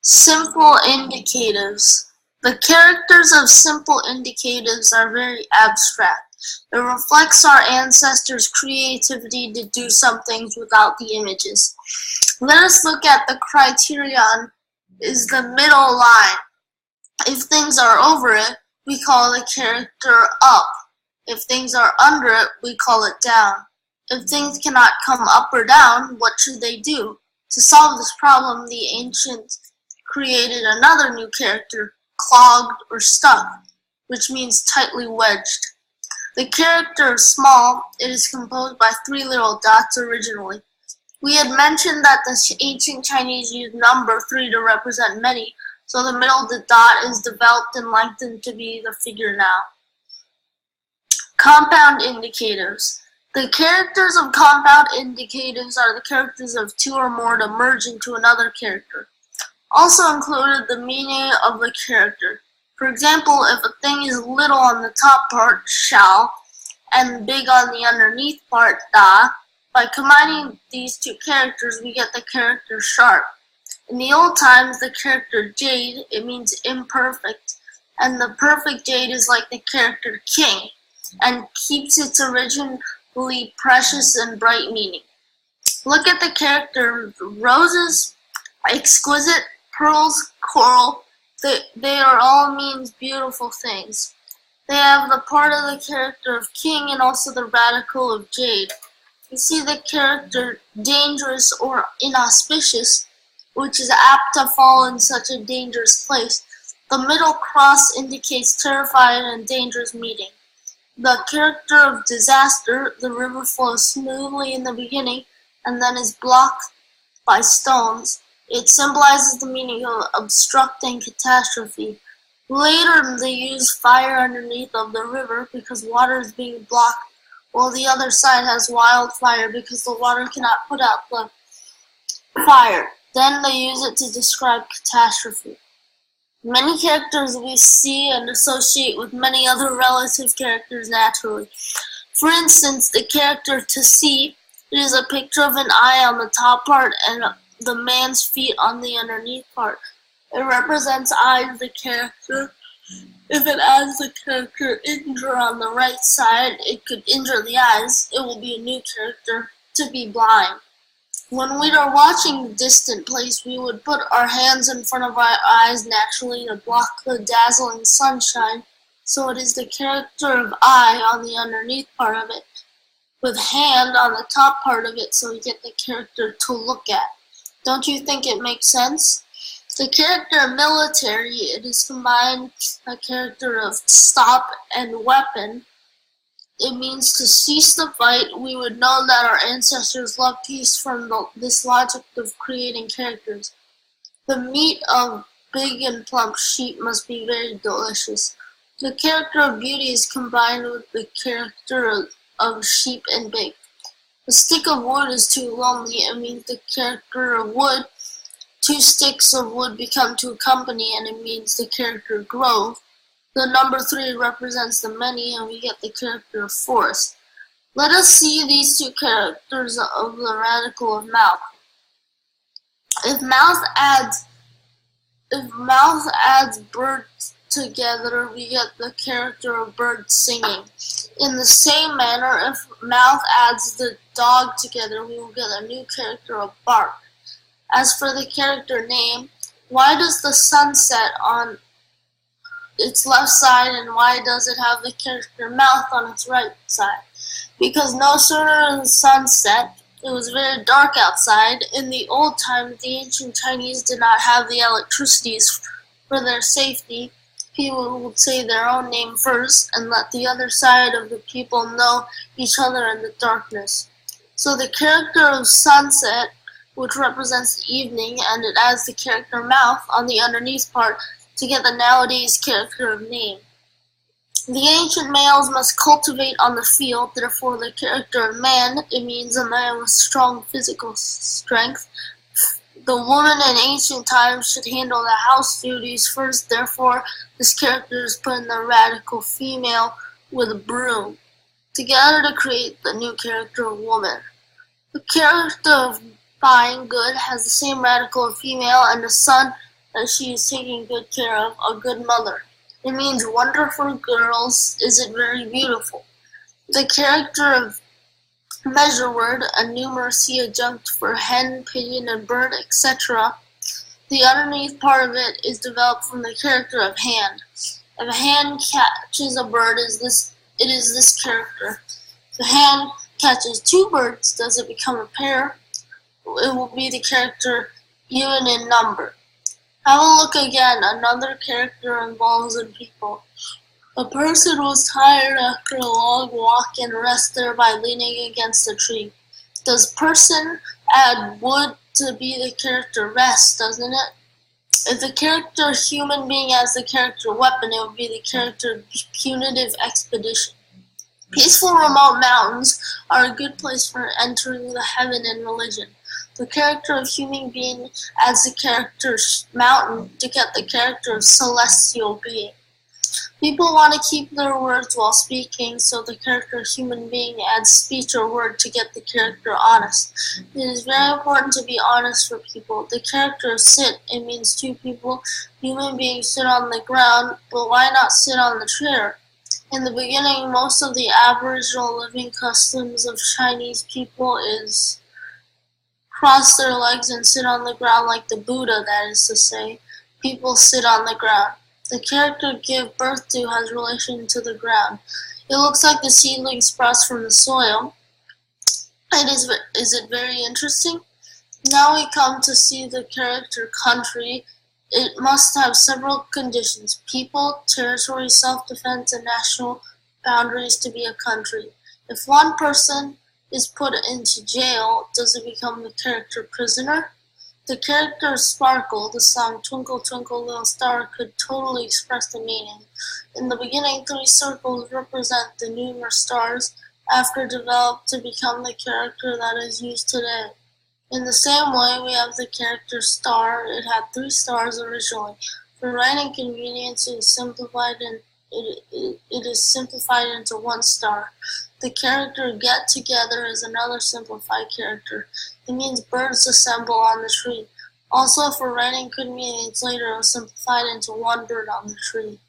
Simple indicatives. The characters of simple indicatives are very abstract. It reflects our ancestors' creativity to do some things without the images. Let us look at the criterion is the middle line. If things are over it, we call the character up. If things are under it, we call it down. If things cannot come up or down, what should they do? To solve this problem, the ancients created another new character, clogged or stuck, which means tightly wedged. The character is small. It is composed by 3 little dots originally. We had mentioned that the ancient Chinese used number 3 to represent many, so the middle dot is developed and lengthened to be the figure now. Compound indicatives. The characters of compound indicatives are the characters of 2 or more to merge into another character. Also included the meaning of the character. For example, if a thing is little on the top part, shall, and big on the underneath part, da, by combining these 2 characters, we get the character sharp. In the old times, the character jade, it means imperfect, and the perfect jade is like the character king, and keeps its originally precious and bright meaning. Look at the character roses, exquisite, pearls, coral. They are all means beautiful things. They have the part of the character of king and also the radical of jade. You see the character dangerous or inauspicious, which is apt to fall in such a dangerous place. The middle cross indicates terrified and dangerous meeting. The character of disaster, the river flows smoothly in the beginning and then is blocked by stones. It symbolizes the meaning of obstructing catastrophe. Later, they use fire underneath of the river because water is being blocked, while the other side has wildfire because the water cannot put out the fire. Then they use it to describe catastrophe. Many characters we see and associate with many other relative characters naturally. For instance, the character to see, it is a picture of an eye on the top part and the man's feet on the underneath part. It represents eyes, the character. If it adds the character injure on the right side, it could injure the eyes. It will be a new character, to be blind. When we are watching a distant place, we would put our hands in front of our eyes naturally to block the dazzling sunshine, so it is the character of eye on the underneath part of it, with hand on the top part of it, so we get the character to look at. Don't you think it makes sense? The character military, it is combined a character of stop and weapon. It means to cease the fight. We would know that our ancestors loved peace from this logic of creating characters. The meat of big and plump sheep must be very delicious. The character of beauty is combined with the character of sheep and big. A stick of wood is too lonely. It means the character of wood. 2 sticks of wood become to a company, and it means the character grove. The number 3 represents the many, and we get the character of forest. Let us see these 2 characters of the radical of mouth. If mouth adds bird together, we get the character of bird singing. In the same manner, if mouth adds the dog together, we will get a new character of bark. As for the character name, why does the sun set on its left side, and why does it have the character mouth on its right side? Because no sooner than the sun set, it was very dark outside. In the old times, the ancient Chinese did not have the electricities for their safety. People would say their own name first and let the other side of the people know each other in the darkness. So the character of sunset, which represents the evening, and it adds the character mouth on the underneath part to get the nowadays character of name. The ancient males must cultivate on the field, therefore the character of man, it means a man with strong physical strength. The woman in ancient times should handle the house duties first, therefore this character is put in the radical female with a broom, together to create the new character of woman. The character of fine, good, has the same radical of female, and the sun that she is taking good care of, a good mother. It means wonderful girls, is it very beautiful. The character of measure word, a numeracy adjunct for hen, pigeon, and bird, etc. The underneath part of it is developed from the character of hand. If a hand catches a bird, it is this character. If a hand catches two birds, does it become a pair? It will be the character even in number. Have a look again. Another character involves in people. A person was tired after a long walk and rested by leaning against a tree. Does person add would to be the character rest, doesn't it? If the character human being has the character weapon, it would be the character punitive expedition. Peaceful remote mountains are a good place for entering the heaven in religion. The character of human being adds the character mountain to get the character of celestial being. People want to keep their words while speaking, so the character human being adds speech or word to get the character honest. It is very important to be honest for people. The character sit, it means two people, human beings sit on the ground, but why not sit on the chair? In the beginning, most of the Aboriginal living customs of Chinese people is cross their legs and sit on the ground like the Buddha, that is to say, people sit on the ground. The character give birth to has relation to the ground. It looks like the seedling sprouts from the soil. Is it very interesting? Now we come to see the character country. It must have several conditions: people, territory, self-defense, and national boundaries to be a country. If one person is put into jail, does it become the character prisoner? The character Sparkle, the song Twinkle Twinkle Little Star, could totally express the meaning. In the beginning, 3 circles represent the numerous stars, after developed to become the character that is used today. In the same way, we have the character Star. It had 3 stars originally. For writing convenience, it is simplified into 1 star. The character Get Together is another simplified character. It means birds assemble on the tree. Also, for writing convenience, later it was simplified into 1 bird on the tree.